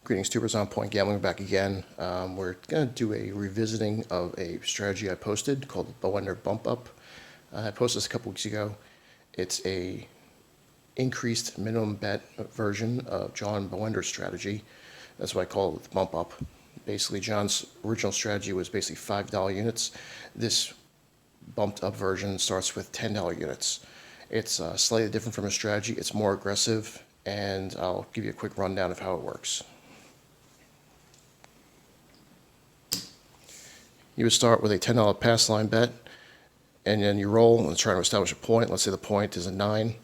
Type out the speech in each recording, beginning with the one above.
Greetings, tubers. On Point Gambling back again. We're going to do a revisiting of a strategy I posted called Boender Bump Up. I posted this a couple weeks ago. It's a increased minimum bet version of John Boender's strategy. That's why I call it Bump Up. Basically, John's original strategy was basically $5 units. This bumped up version starts with $10 units. It's slightly different from a strategy. It's more aggressive, and I'll give you a quick rundown of how it works. You would start with a $10 pass line bet, and then you roll and try to establish a point. Let's say the point is a 9.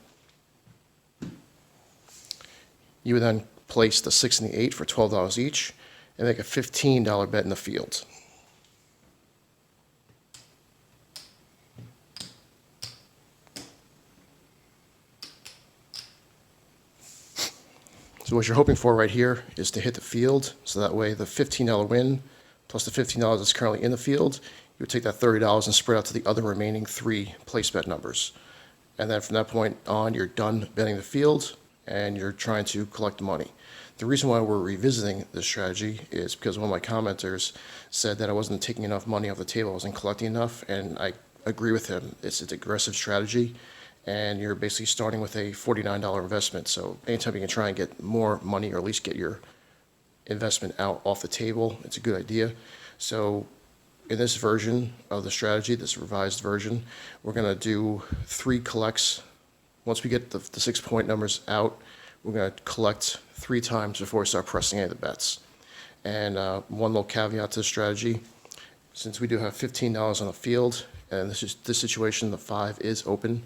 You would then place the 6 and the 8 for $12 each, and make a $15 bet in the field. So what you're hoping for right here is to hit the field, so that way the $15 win plus the $15 that's currently in the field, you would take that $30 and spread out to the other remaining 3 place bet numbers. And then from that point on, you're done betting the field, and you're trying to collect the money. The reason why we're revisiting this strategy is because one of my commenters said that I wasn't taking enough money off the table, I wasn't collecting enough, and I agree with him. It's an aggressive strategy, and you're basically starting with a $49 investment. So anytime you can try and get more money, or at least get your investment out off the table, it's a good idea. So in this version of the strategy, this revised version, we're going to do 3 collects. Once we get the 6-point numbers out, we're going to collect 3 times before we start pressing any of the bets. And one little caveat to the strategy: since we do have $15 on the field, and this situation, the 5 is open.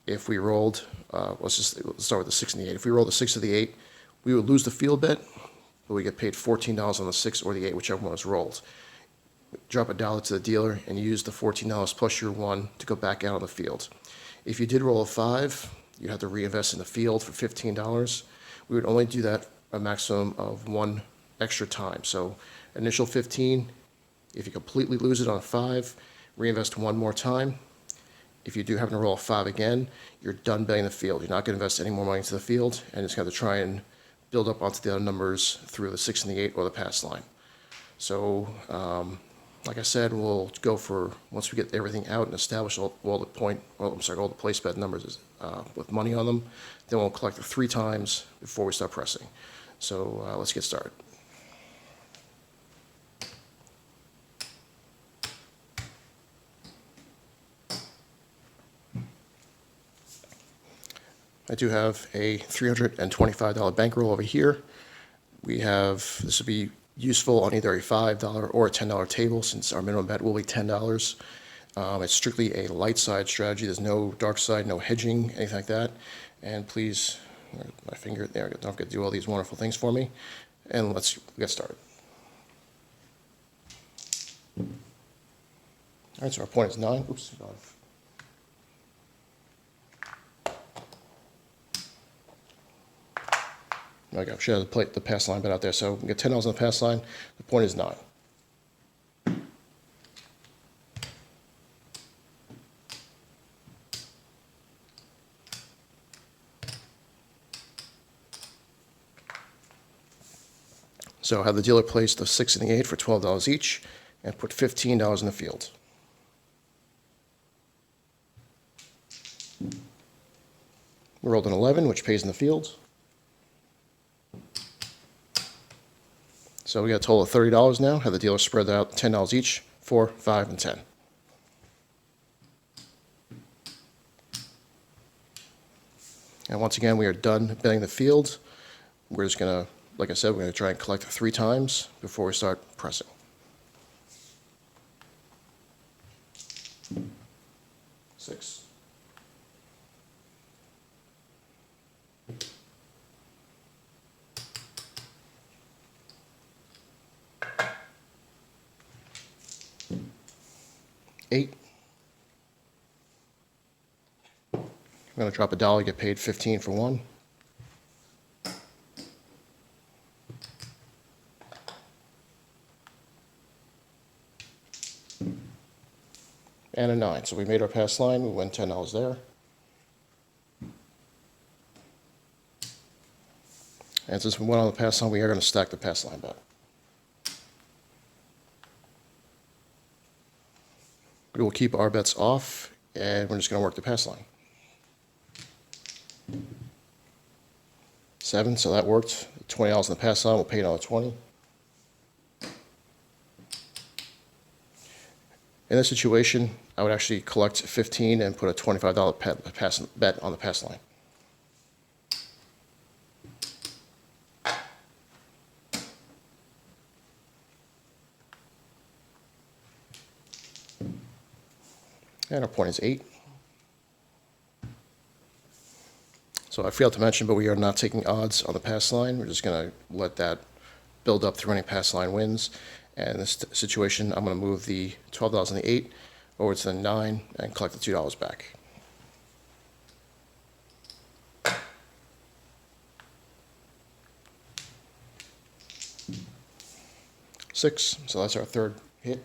If we rolled, let's start with the 6 and the 8. If we roll the 6 or the 8, we would lose the field bet, but we get paid $14 on the 6 or the 8, whichever one is rolled. Drop $1 to the dealer and use the $14 plus your 1 to go back out on the field. If you did roll a 5, you'd have to reinvest in the field for $15. We would only do that a maximum of 1 extra time. So initial 15, if you completely lose it on a 5, reinvest 1 more time. If you do happen to roll a 5 again, you're done betting the field. You're not going to invest any more money into the field, and it's going to try and build up onto the other numbers through the 6 and the 8 or the pass line. So, like I said, we'll go for, once we get everything out and establish all the place bet numbers with money on them, then we'll collect it 3 times before we start pressing. So let's get started. I do have a $325 bankroll over here. This will be useful on either a $5 or a $10 table, since our minimum bet will be $10. It's strictly a light side strategy. There's no dark side, no hedging, anything like that. And please, my finger there, don't forget to do all these wonderful things for me. And let's get started. All right, so our point is 9. Oops. Okay, I should have the pass line bet out there. So we get $10 on the pass line. The point is 9. So have the dealer place the 6 and the 8 for $12 each, and put $15 in the field. We rolled an 11, which pays in the field. So we got a total of $30 now. Have the dealer spread that out $10 each, 4, 5, and 10. And once again, we are done betting the field. We're just going to, like I said, we're going to try and collect 3 times before we start pressing. Six. $8. I'm going to drop $1, get paid $15 for 1. And a 9. So we made our pass line. We win $10 there. And since we went on the pass line, we are going to stack the pass line bet. We will keep our bets off, and we're just going to work the pass line. 7, so that worked. $20 on the pass line, we'll pay another 20. In this situation, I would actually collect 15 and put a $25 bet on the pass line. And our point is 8. So I failed to mention, but we are not taking odds on the pass line. We're just going to let that build up through any pass line wins. And in this situation, I'm going to move the $12 and the 8 over to the 9 and collect the $2 back. Six, so that's our third hit.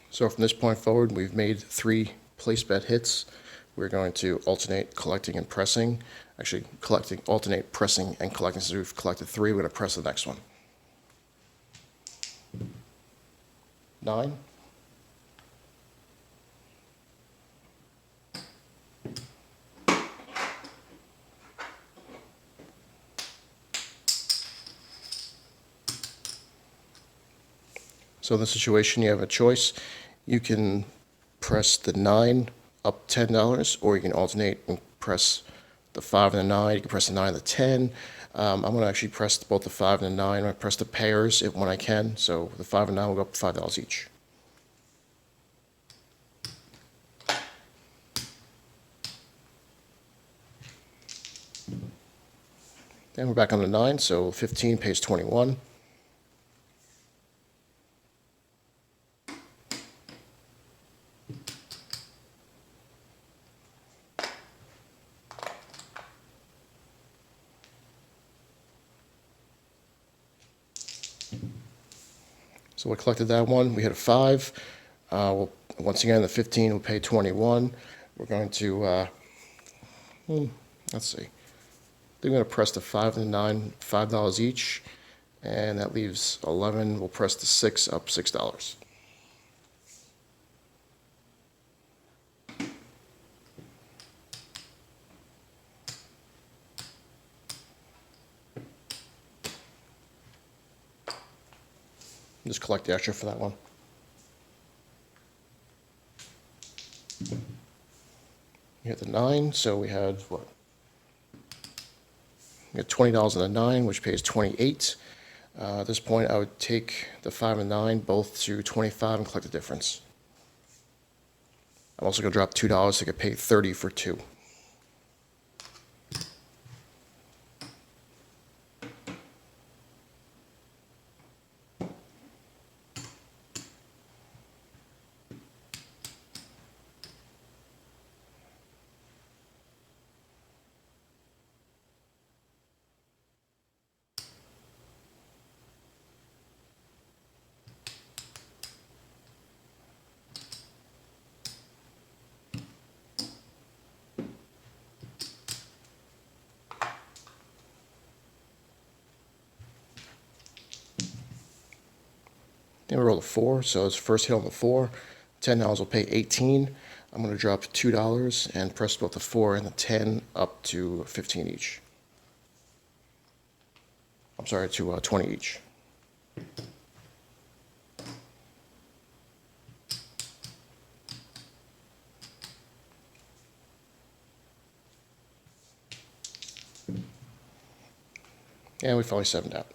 So from this point forward, we've made 3 place bet hits. We're going to alternate collecting and pressing. Actually, alternate pressing and collecting. So we've collected 3, we're going to press the next one. 9. So in this situation, you have a choice. You can press the 9 up $10, or you can alternate and press the 5 and the 9. You can press the 9 and the 10. I'm going to actually press both the 5 and the 9. I'm going to press the pairs when I can. So the 5 and 9 will go up to $5 each. Then we're back on the 9, so 15 pays 21. So we collected that one. We hit a 5. Once again, the 15 will pay 21. We're going to, let's see. They're going to press the 5 and the 9, $5 each. And that leaves 11. We'll press the 6 up $6. Just collect the extra for that one. We hit the 9, so we had what? We had $20 on the 9, which pays 28. At this point, I would take the 5 and 9 both to 25 and collect the difference. I'm also going to drop $2 to get paid 30 for 2. Then we roll a 4, so it's first hit on the 4. $10 will pay 18. I'm going to drop $2 and press both the 4 and the 10 up to 15 each. I'm sorry, to 20 each. And we finally 7'd out.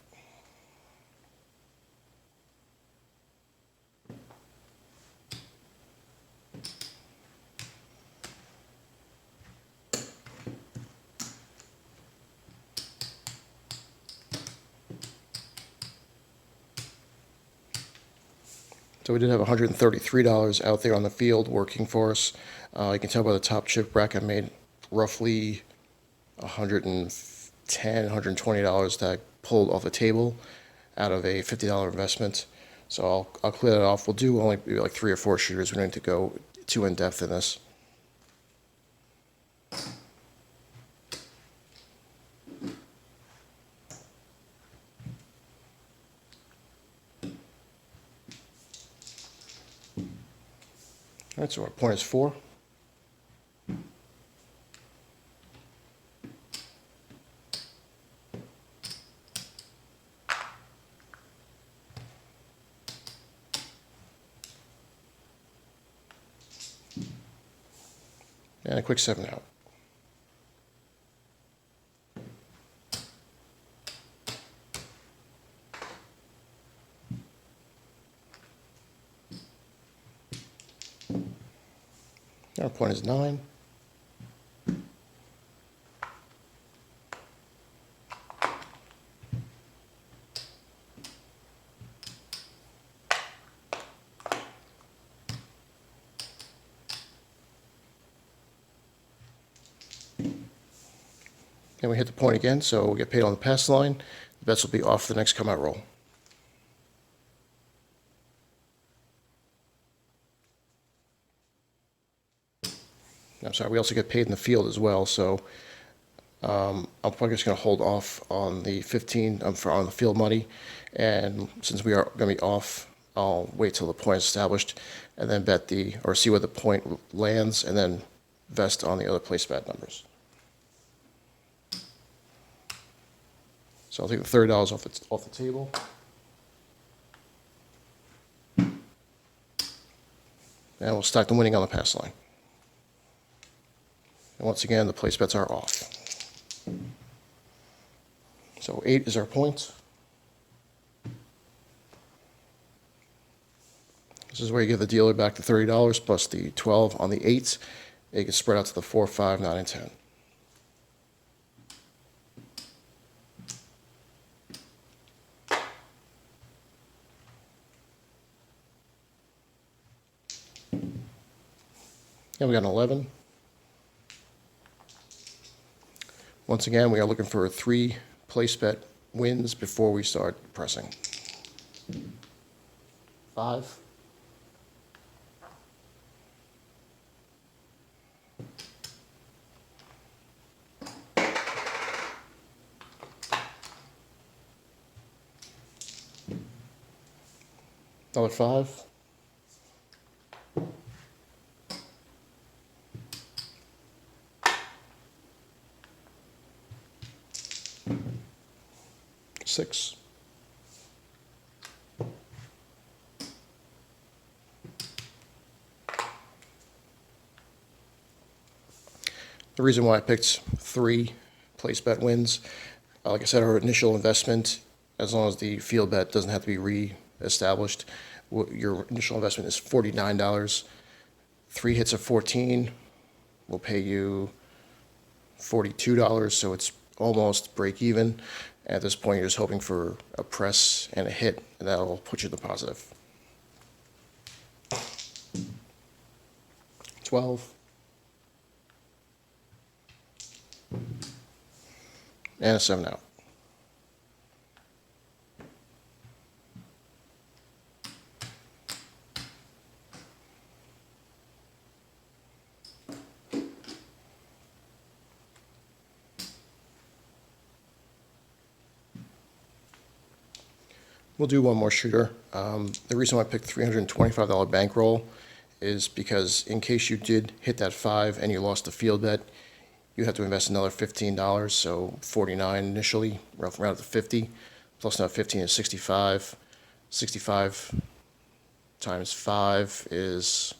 So we did have $133 out there on the field working for us. You can tell by the top chip bracket I made roughly $110, $120 that I pulled off the table out of a $50 investment. So I'll clear that off. We'll do only maybe like 3 or 4 shooters. We don't need to go too in depth in this. All right, so our point is 4. And a quick 7 out. Our point is 9. And we hit the point again, so we'll get paid on the pass line. The bets will be off the next come out roll. I'm sorry, we also get paid in the field as well, so I'm probably just going to hold off on the 15 on the field money, and since we are going to be off, I'll wait till the point is established, and then bet or see where the point lands, and then vest on the other place bet numbers. So I'll take the $30 off the table. And we'll stack the winning on the pass line. And once again, the place bets are off. So 8 is our point. This is where you give the dealer back the $30 plus the 12 on the 8. It gets spread out to the 4, 5, 9, and 10. And we got an 11. Once again, we are looking for 3 place bet wins before we start pressing. 5. Another 5. 6. The reason why I picked 3 place bet wins, like I said, our initial investment, as long as the field bet doesn't have to be re-established, your initial investment is $49. 3 hits of 14 will pay you $42, so it's almost break even. At this point, you're just hoping for a press and a hit, and that'll put you in the positive. 12. And a 7 out. We'll do one more shooter. The reason why I picked $325 bankroll is because in case you did hit that 5 and you lost the field bet, you have to invest another $15, so 49 initially, round to 50, plus another 15 is 65. 65 times 5 is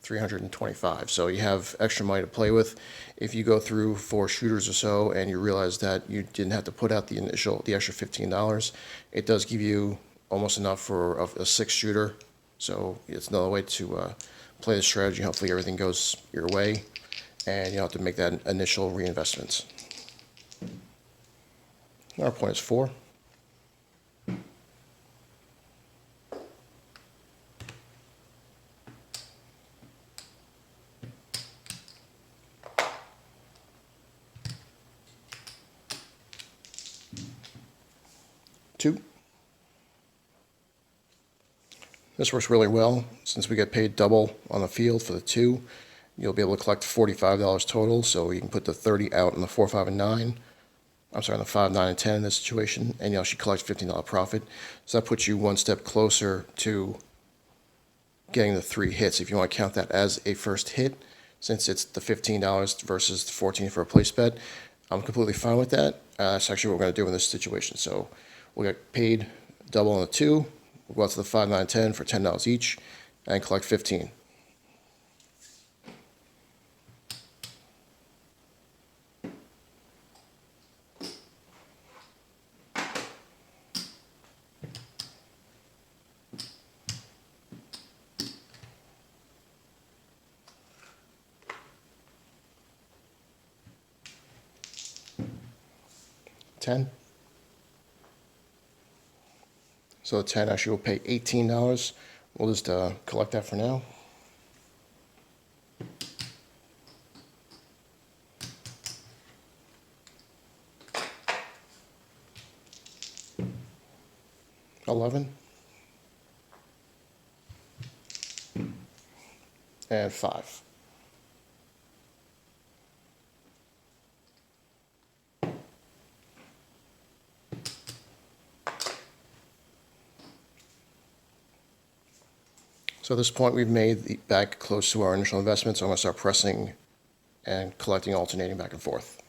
325. So you have extra money to play with. If you go through 4 shooters or so and you realize that you didn't have to put out the extra $15, it does give you almost enough for a 6th shooter. So it's another way to play the strategy. Hopefully everything goes your way, and you don't have to make that initial reinvestment. Our point is 4. Two. This works really well. Since we get paid double on the field for the 2, you'll be able to collect $45 total, so you can put the 30 out on the 4, 5, and 9. I'm sorry, on the 5, 9, and 10 in this situation, and you actually collect $15 profit. So that puts you one step closer to getting the 3 hits, if you want to count that as a first hit, since it's the $15 versus the $14 for a place bet. I'm completely fine with that. That's actually what we're going to do in this situation. So we'll get paid double on the 2, we'll go out to the 5, 9, 10 for $10 each, and collect 15. $10. So the 10 actually will pay $18. We'll just collect that for now. $11 and $5. So at this point, we've made the back close to our initial investment, so I'm going to start pressing and collecting, alternating back and forth.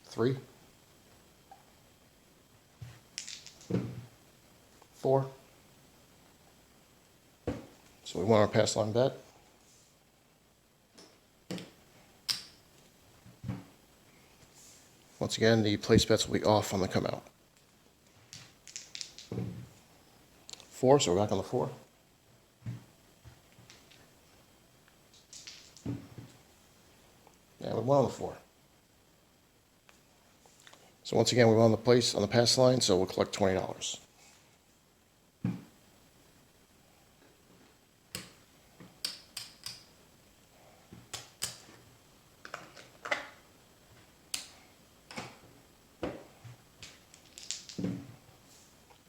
3, 4. So we want our pass line bet. Once again, the place bets will be off on the come out. 4, so we're back on the 4. And we won on the 4. So once again, we won the place on the pass line, so we'll collect $20.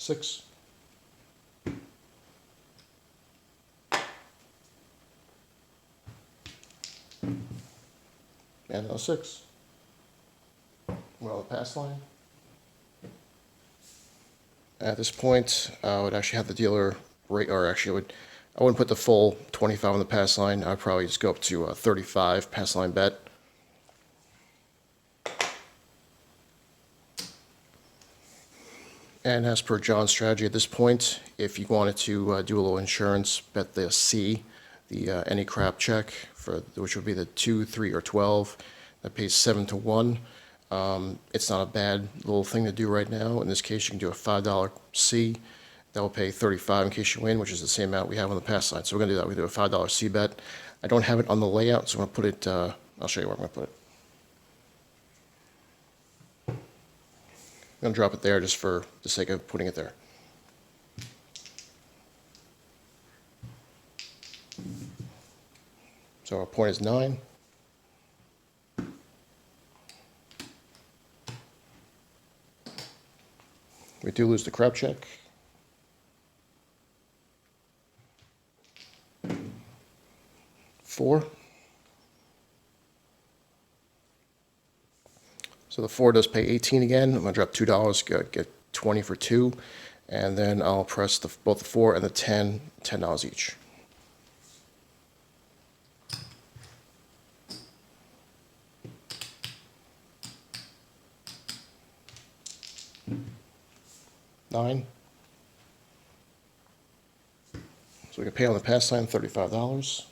$6. And another 6. We're on the pass line. At this point, I would actually have the dealer rate, or actually I wouldn't put the full 25 on the pass line. I'd probably just go up to 35 pass line bet. And as per John's strategy at this point, if you wanted to do a little insurance, bet the C, the any crap check, which would be the 2, 3, or 12. That pays 7 to 1. It's not a bad little thing to do right now. In this case, you can do a $5 C. That will pay 35 in case you win, which is the same amount we have on the pass line. So we're going to do that. We do a $5 C bet. I don't have it on the layout, so I'm going to put it, I'll show you where I'm going to put it. I'm going to drop it there just for the sake of putting it there. So our point is 9. We do lose the crab check. $4. So the 4 does pay 18 again. I'm going to drop $2, get 20 for 2, and then I'll press both the 4 and the 10, $10 each. $9. So we can pay on the pass line $35.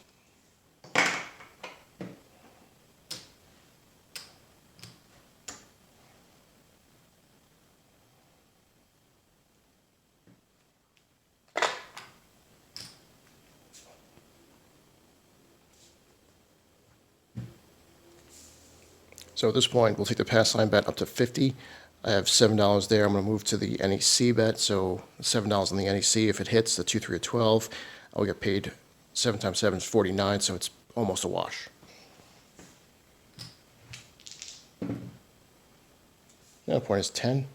So at this point, we'll take the pass line bet up to 50. I have $7 there. I'm going to move to the NEC bet. So $7 on the NEC. If it hits the 2, 3, or 12, I'll get paid 7 times 7 is 49, so it's almost a wash. Now the point is 10.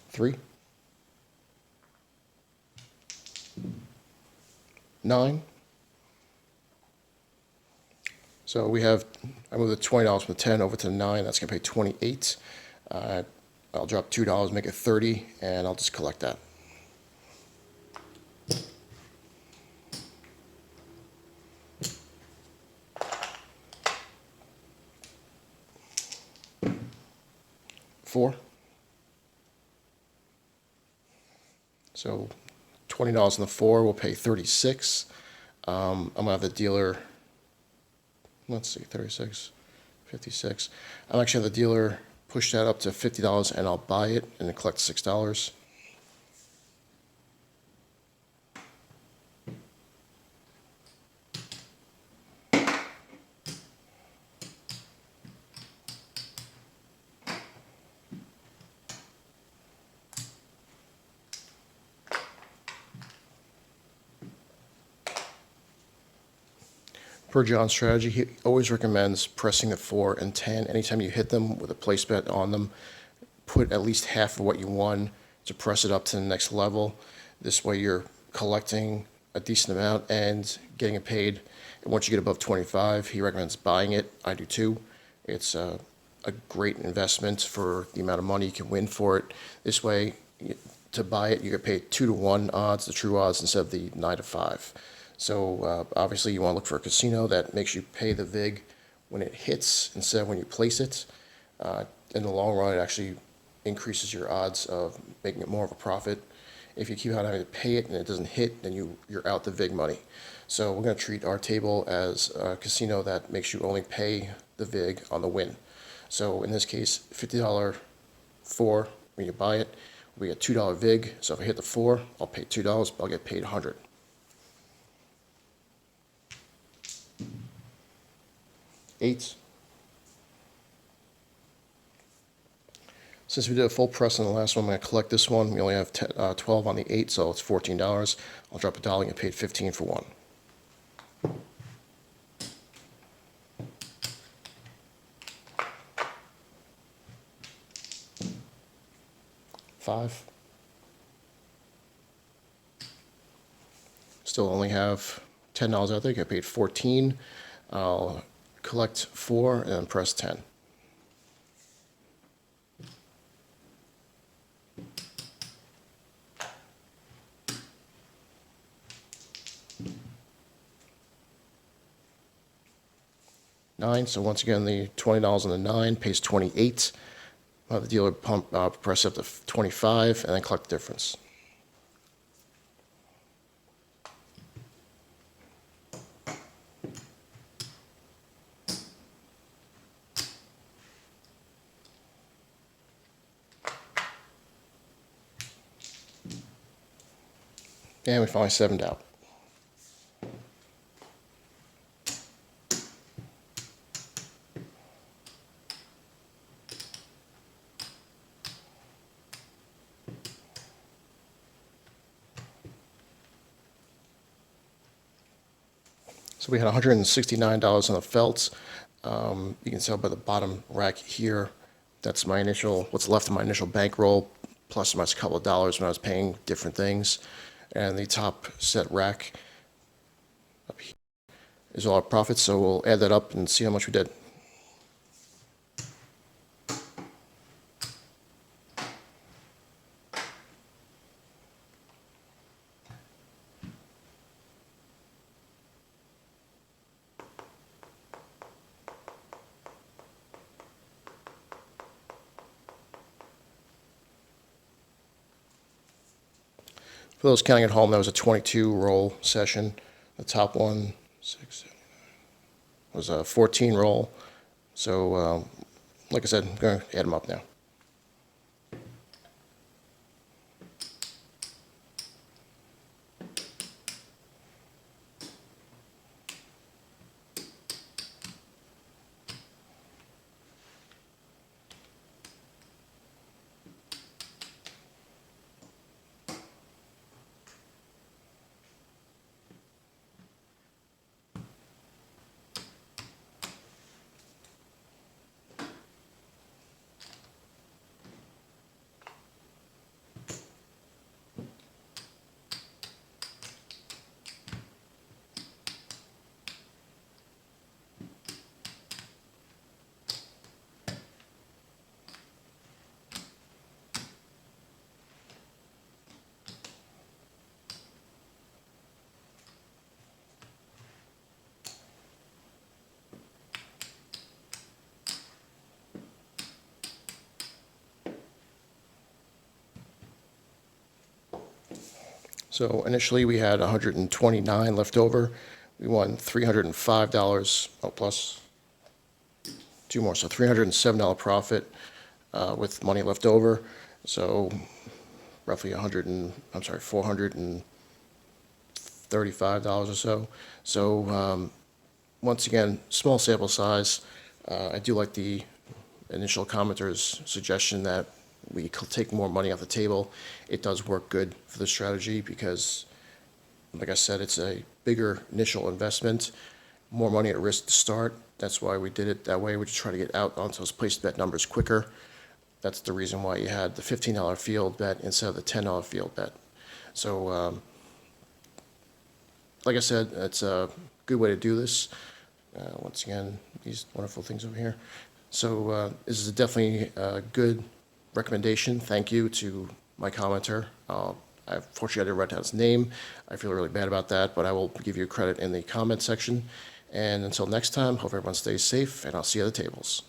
3, 9. So we have, I moved the $20 from the 10 over to the 9. That's going to pay 28. I'll drop $2, make it 30, and I'll just collect that. Four. So $20 on the 4 will pay 36. I'm gonna have the dealer. Let's see, 36, 56. I'm actually have the dealer push that up to $50, and I'll buy it and then collect $6. Per John's strategy, he always recommends pressing the 4 and 10. Anytime you hit them with a place bet on them, put at least half of what you won to press it up to the next level. This way you're collecting a decent amount and getting it paid. And once you get above 25, he recommends buying it. I do too. It's a great investment for the amount of money you can win for it. This way, to buy it, you get paid 2-to-1 odds, the true odds, instead of the 9-to-5. So obviously you want to look for a casino that makes you pay the VIG when it hits instead of when you place it. In the long run, it actually increases your odds of making it more of a profit. If you keep on having to pay it and it doesn't hit, then you're out the VIG money. So we're going to treat our table as a casino that makes you only pay the VIG on the win. So in this case, $50 4, when you buy it, we get $2 VIG. So if I hit the 4, I'll pay $2, but I'll get paid 100. 8. Since we did a full press on the last one, I'm going to collect this one. We only have 12 on the 8, so it's $14. I'll drop $1 and get paid 15 for 1. 5. Still only have $10 out there. Get paid 14. I'll collect 4 and then press 10. 9. So once again, the $20 on the 9 pays 28. I'll have the dealer press up to 25 and then collect the difference. And we finally 7'd out. So we had $169 on the felts. You can tell by the bottom rack here, that's my initial, what's left of my initial bankroll, plus or minus a couple of dollars when I was paying different things. And the top set rack up here is all our profits, so we'll add that up and see how much we did. For those counting at home, that was a 22 roll session. The top one, 6, 7, 9, was a 14 roll. So, like I said, I'm going to add them up now. So initially, we had 129 left over. We won $305, oh, plus two more, so $307 profit with money left over. So roughly $435 or so. So once again, small sample size. I do like the initial commenter's suggestion that we could take more money off the table. It does work good for the strategy because, like I said, it's a bigger initial investment, more money at risk to start. That's why we did it that way. We just try to get out onto those placed bet numbers quicker. That's the reason why you had the $15 field bet instead of the $10 field bet. So, like I said, it's a good way to do this. Once again, these wonderful things over here. So this is definitely a good recommendation. Thank you to my commenter. Unfortunately, I didn't write down his name. I feel really bad about that, but I will give you credit in the comment section. And until next time, hope everyone stays safe, and I'll see you at the tables.